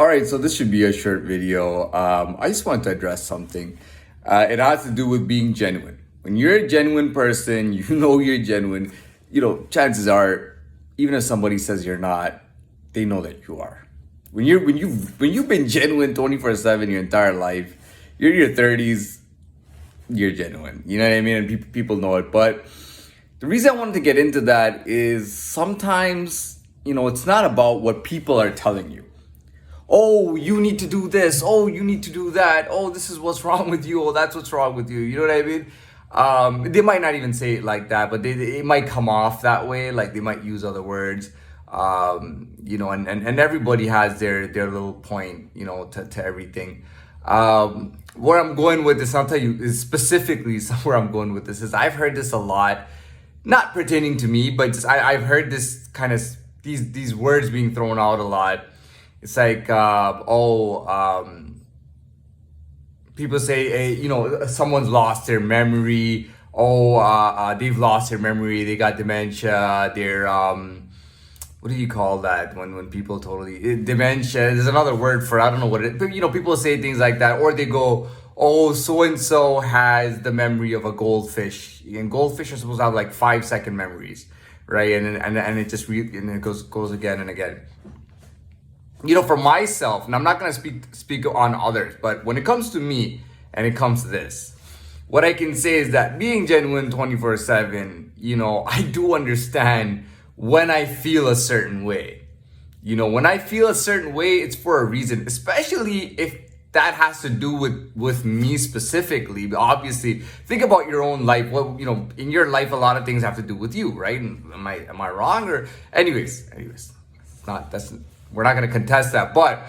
All right, so this should be a short video. I just want to address something. It has to do with being genuine. When you're a genuine person, you know you're genuine. Chances are, even if somebody says you're not, they know that you are. When you've been genuine 24/7 your entire life, you're in your 30s, you're genuine. You know what I mean? And people know it. But the reason I wanted to get into that is sometimes, it's not about what people are telling you. Oh, you need to do this. Oh, you need to do that. Oh, this is what's wrong with you. Oh, that's what's wrong with you. You know what I mean? They might not even say it like that, but it might come off that way. Like they might use other words. And everybody has their little point, to everything. Where I'm going with this, I'll tell you is specifically where I'm going with this is I've heard this a lot, not pertaining to me, but just I've heard this kind of these words being thrown out a lot. It's like, people say, someone's lost their memory. They've lost their memory. They got dementia. They're, what do you call that when people dementia? There's another word for it. I don't know what it is. But, people say things like that. Or they go, oh, so-and-so has the memory of a goldfish. And goldfish are supposed to have like 5-second memories, right? And it just, and it goes again and again. For myself, and I'm not going to speak on others, but when it comes to me and it comes to this, what I can say is that being genuine 24/7, I do understand when I feel a certain way. When I feel a certain way, it's for a reason, especially if that has to do with me specifically. But obviously, think about your own life. Well, in your life, a lot of things have to do with you, right? Am I wrong? Or anyways, we're not going to contest that. But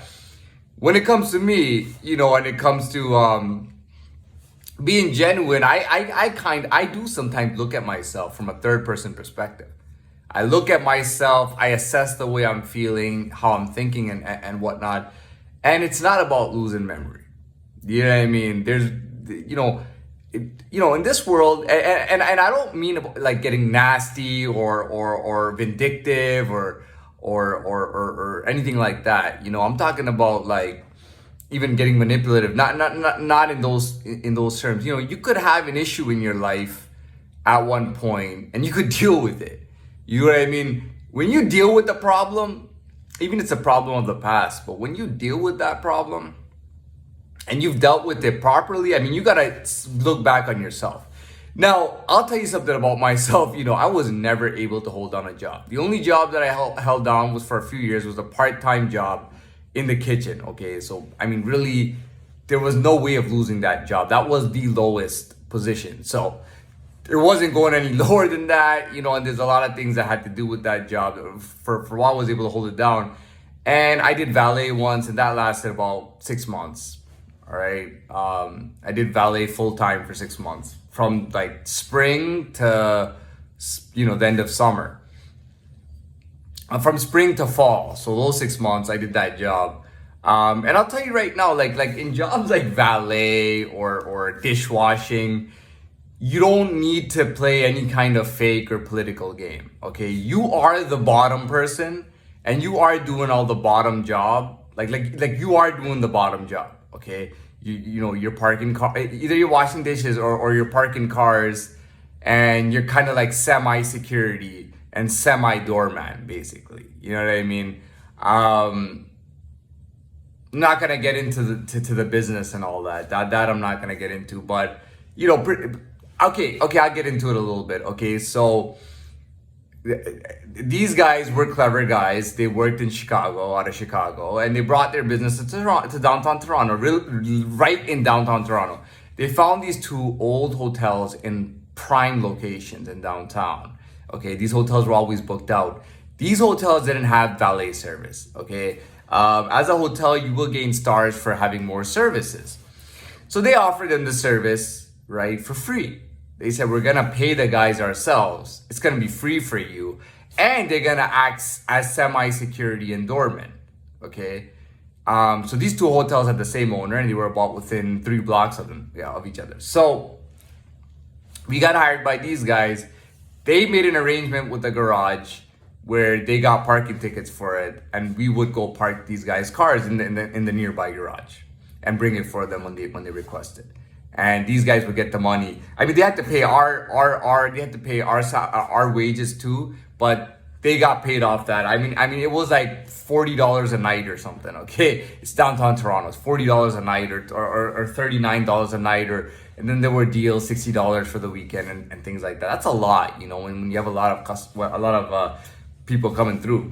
when it comes to me, when it comes to being genuine, I do sometimes look at myself from a third person perspective. I look at myself, I assess the way I'm feeling, how I'm thinking and whatnot. And it's not about losing memory. You know what I mean? There's, in this world, and I don't mean like getting nasty or vindictive or anything like that. I'm talking about like even getting manipulative, not in those terms. You could have an issue in your life at one point and you could deal with it. You know what I mean? When you deal with the problem, even it's a problem of the past, but when you deal with that problem and you've dealt with it properly, you gotta look back on yourself. Now, I'll tell you something about myself. I was never able to hold down a job. The only job that I held down was for a few years, was a part-time job in the kitchen, okay? So, really, there was no way of losing that job. That was the lowest position. So, it wasn't going any lower than that, and there's a lot of things that had to do with that job. For a while, I was able to hold it down. And I did valet once, and that lasted about 6 months, all right? I did valet full-time for 6 months. From like spring to, the end of summer. From spring to fall. So those 6 months, I did that job. And I'll tell you right now, like in jobs like valet or dishwashing, you don't need to play any kind of fake or political game, okay? You are the bottom person and you are doing all the bottom job. Like you are doing the bottom job, okay? You're parking either you're washing dishes or you're parking cars, and you're kind of like semi-security and semi-doorman, basically. You know what I mean? Not gonna get into the business and all that. That I'm not gonna get into, but okay, I'll get into it a little bit. Okay, so these guys were clever guys. They worked in out of Chicago, and they brought their business to downtown Toronto, right in downtown Toronto. They found these 2 old hotels in prime locations in downtown. Okay, these hotels were always booked out. These hotels didn't have valet service. Okay, as a hotel, you will gain stars for having more services. So they offered them the service, right, for free. They said, we're going to pay the guys ourselves. It's going to be free for you. And they're going to act as semi-security and doormen. Okay. So these 2 hotels had the same owner, and they were about within 3 blocks of each other. So we got hired by these guys. They made an arrangement with the garage where they got parking tickets for it, and we would go park these guys' cars in the nearby garage and bring it for them when they requested. And these guys would get the money. I mean, they had to pay our wages too, but they got paid off that. I mean, it was like $40 a night or something. Okay, it's downtown Toronto. It's $40 a night or $39 a night, and then there were deals $60 for the weekend and things like that. That's a lot, you know, when you have a lot of people coming through.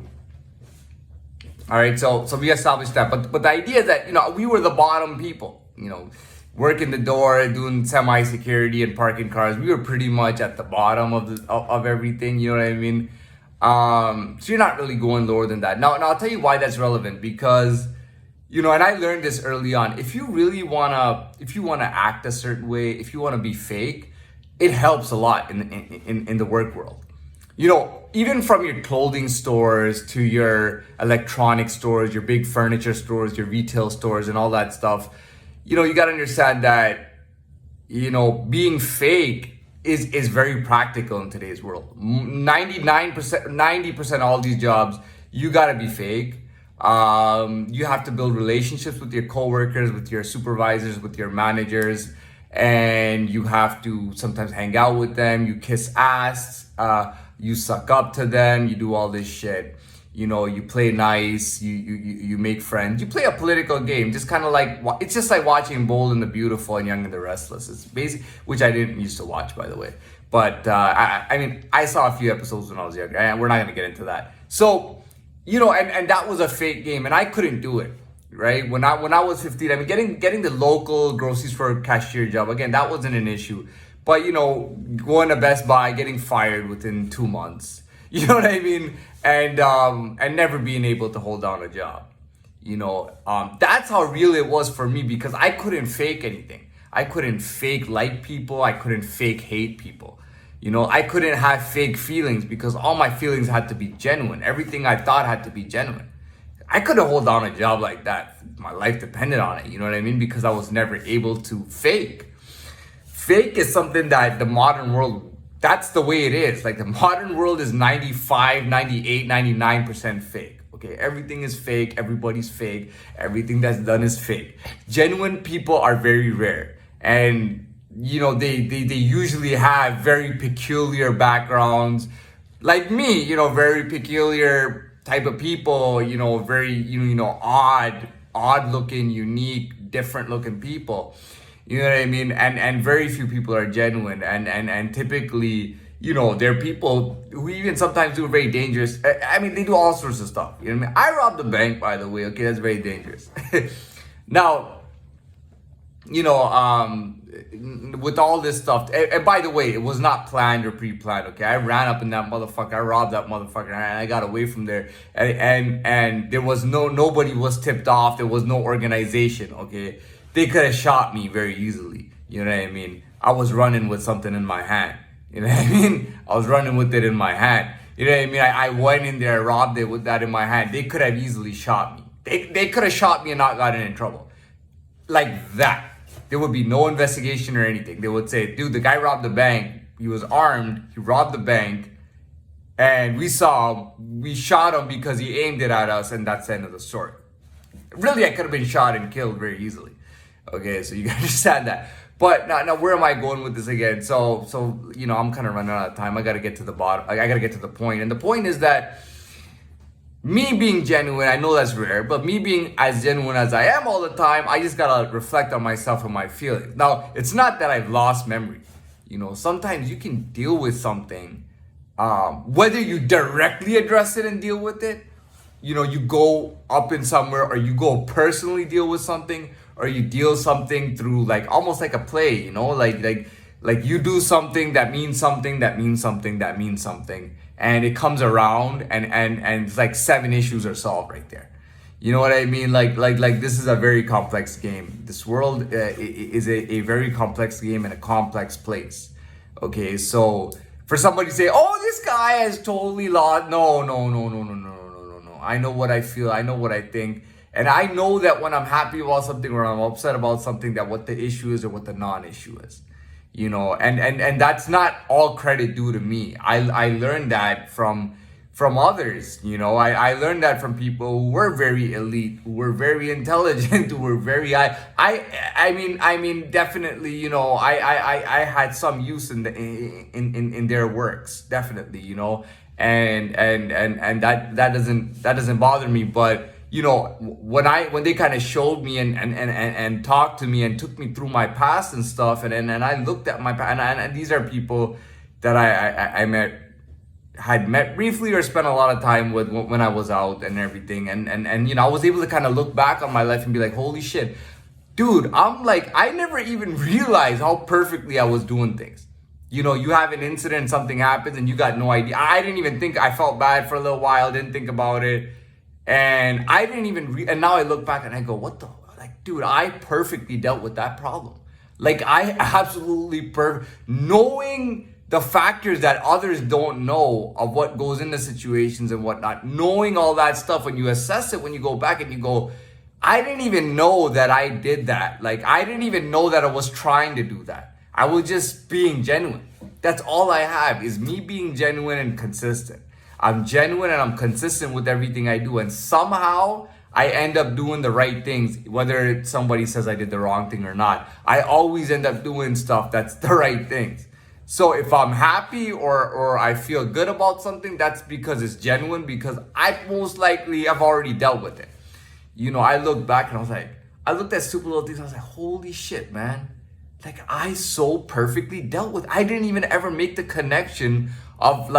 All right, so we established that, but the idea is that, you know, we were the bottom people, you know, working the door, doing semi-security and parking cars. We were pretty much at the bottom of everything. You know what I mean? So you're not really going lower than that. Now I'll tell you why that's relevant, because, you know, and I learned this early on. If you wanna act a certain way, if you wanna be fake, it helps a lot in the work world. You know, even from your clothing stores to your electronic stores, your big furniture stores, your retail stores, and all that stuff. You know, you got to understand that, you know, being fake is very practical in today's world. 90% of all these jobs, you got to be fake. You have to build relationships with your coworkers, with your supervisors, with your managers, and you have to sometimes hang out with them. You kiss ass, you suck up to them, you do all this shit. You know, you play nice, you make friends, you play a political game, just kind of like, it's just like watching Bold and the Beautiful and Young and the Restless. It's basic, which I didn't used to watch, by the way. But I mean, I saw a few episodes when I was younger, and we're not gonna get into that. So, you know, and that was a fake game, and I couldn't do it, right? When I was 15, I mean, getting the local grocery store cashier job, again, that wasn't an issue. But, you know, going to Best Buy, getting fired within 2 months, you know what I mean? And never being able to hold down a job. You know, that's how real it was for me, because I couldn't fake anything. I couldn't fake like people. I couldn't fake hate people. You know, I couldn't have fake feelings, because all my feelings had to be genuine. Everything I thought had to be genuine. I couldn't hold down a job like that. My life depended on it. You know what I mean? Because I was never able to fake. Fake is something that the modern world, that's the way it is. Like, the modern world is 95, 98, 99% fake. Okay, everything is fake. Everybody's fake. Everything that's done is fake. Genuine people are very rare. And, you know, they usually have very peculiar backgrounds. Like me, you know, very peculiar type of people, you know, very, you know, odd looking, unique, different looking people. You know what I mean? And very few people are genuine. And typically, you know, they're people who even sometimes do very dangerous. I mean, they do all sorts of stuff. You know what I mean? I robbed a bank, by the way. Okay, that's very dangerous. Now, you know, with all this stuff, and by the way, it was not planned or pre-planned. Okay, I ran up in that motherfucker. I robbed that motherfucker, and I got away from there. And there was nobody was tipped off. There was no organization. Okay. They could have shot me very easily. You know what I mean? I was running with something in my hand. You know what I mean? I was running with it in my hand. You know what I mean? I went in there, robbed it with that in my hand. They could have easily shot me. They could have shot me and not gotten in trouble. Like that. There would be no investigation or anything. They would say, dude, the guy robbed the bank. He was armed. He robbed the bank. And we shot him because he aimed it at us, and that's the end of the story. Really, I could have been shot and killed very easily. Okay, so you can understand that. But now where am I going with this again? So you know, I'm kind of running out of time. I got to get to the bottom. I got to get to the point. And the point is that me being genuine, I know that's rare, but me being as genuine as I am all the time, I just got to reflect on myself and my feelings. Now, it's not that I've lost memory. You know, sometimes you can deal with something, whether you directly address it and deal with it, you know, you go up in somewhere, or you go personally deal with something, or you deal something through, like, almost like a play, you know, like you do something that means something, that means something, that means something, and it comes around, and it's like 7 issues are solved right there. You know what I mean? Like this is a very complex game. This world is a very complex game and a complex place. Okay, so for somebody to say, "Oh, this guy has totally lost," no. I know what I feel. I know what I think. And I know that when I'm happy about something or I'm upset about something, that what the issue is or what the non-issue is. You know, and that's not all credit due to me. I learned that from from others. I learned that from people who were very elite, who were very intelligent, who were very I mean definitely, I had some use in their works, definitely, and that doesn't bother me. But when they kind of showed me and talked to me and took me through my past and stuff, and I looked at my past, and these are people that I had met briefly or spent a lot of time with when I was out and everything, and I was able to kind of look back on my life and be like, holy shit, dude, I'm like, I never even realized how perfectly I was doing things. You have an incident, something happens, and you got no idea. I didn't even think. I felt bad for a little while, didn't think about it, and I didn't even and now I look back and I go, what the, like, dude, I perfectly dealt with that problem. Like, I absolutely knowing the factors that others don't know of what goes into situations and whatnot, knowing all that stuff, when you assess it, when you go back and you go, I didn't even know that I did that. Like, I didn't even know that I was trying to do that. I was just being genuine. That's all I have, is me being genuine and consistent. I'm genuine and I'm consistent with everything I do. And somehow I end up doing the right things, whether somebody says I did the wrong thing or not. I always end up doing stuff that's the right things. So if I'm happy or I feel good about something, that's because it's genuine, because I most likely have already dealt with it. I look back and I looked at stupid little things. I was like, holy shit, man. Like, I so perfectly dealt with. I didn't even ever make the connection of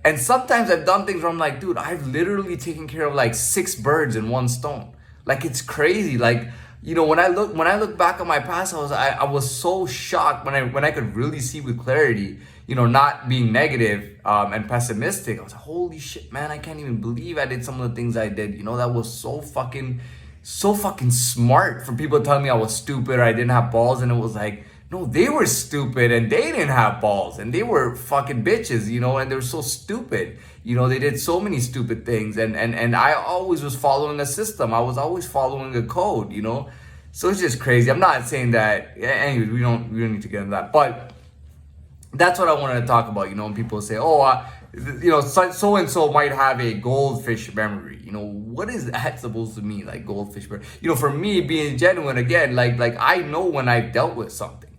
and sometimes I've done things where I'm like, dude, I've literally taken care of like 6 birds in one stone. Like, it's crazy. Like, when I look back on my past, I was so shocked when I could really see with clarity, not being negative and pessimistic. I was like, holy shit, man, I can't even believe I did some of the things I did. That was so fucking smart for people telling me I was stupid or I didn't have balls. And it was like, no, they were stupid and they didn't have balls and they were fucking bitches, and they were so stupid. They did so many stupid things, and I always was following a system. I was always following a code, So it's just crazy. I'm not saying that. Anyways, we don't need to get into that. But that's what I wanted to talk about. When people say, "Oh, so and so might have a goldfish memory." What is that supposed to mean? Like, goldfish memory. For me, being genuine again, like I know when I've dealt with something.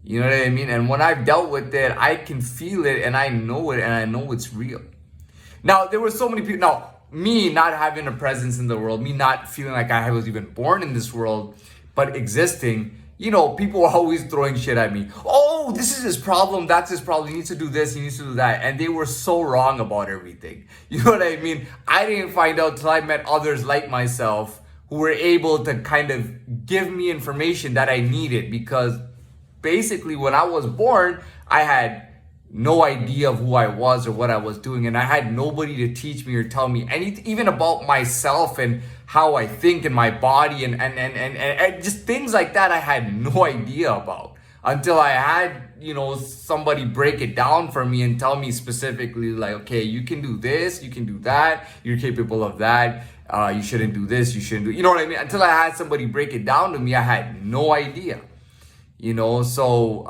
You know what I mean? And when I've dealt with it, I can feel it and I know it and I know it's real. Now, there were so many people. Now, me not having a presence in the world, me not feeling like I was even born in this world, but existing, people were always throwing shit at me. Oh, this is his problem. That's his problem. He needs to do this. He needs to do that. And they were so wrong about everything. You know what I mean? I didn't find out till I met others like myself who were able to kind of give me information that I needed, because basically when I was born, I had no idea of who I was or what I was doing, and I had nobody to teach me or tell me anything, even about myself and how I think in my body and just things like that. I had no idea about until I had somebody break it down for me and tell me specifically, like, okay, you can do this, you can do that, you're capable of that, you shouldn't do this, you shouldn't do, you know what I mean? Until I had somebody break it down to me, I had no idea. So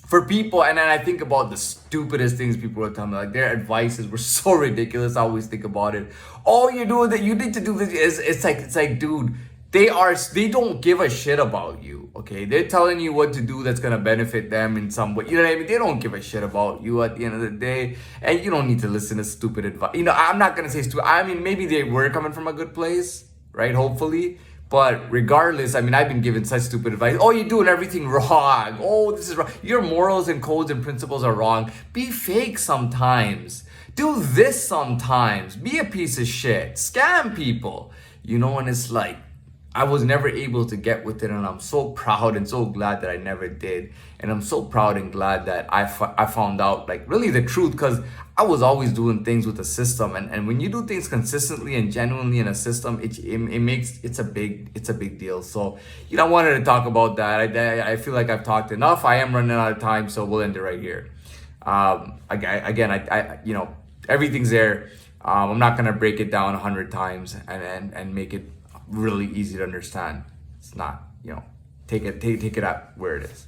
for people, and then I think about the stupidest things people are telling me, like their advices were so ridiculous. I always think about it. Oh, you're doing that, you need to do this. It's like, dude, they don't give a shit about you. Okay, they're telling you what to do that's gonna benefit them in some way. You know what I mean? They don't give a shit about you at the end of the day, and you don't need to listen to stupid advice. I'm not gonna say stupid. I mean, maybe they were coming from a good place, right? Hopefully. But regardless, I've been given such stupid advice. Oh, you're doing everything wrong. Oh, this is wrong. Your morals and codes and principles are wrong. Be fake sometimes. Do this sometimes. Be a piece of shit. Scam people. And it's like, I was never able to get with it, and I'm so proud and so glad that I never did. And I'm so proud and glad that I found out, like, really the truth, because I was always doing things with a system, and when you do things consistently and genuinely in a system, it's a big deal. So I wanted to talk about that. I feel like I've talked enough. I am running out of time, so we'll end it right here. Again, everything's there. I'm not gonna break it down 100 times and make it really easy to understand. It's not, take it at where it is.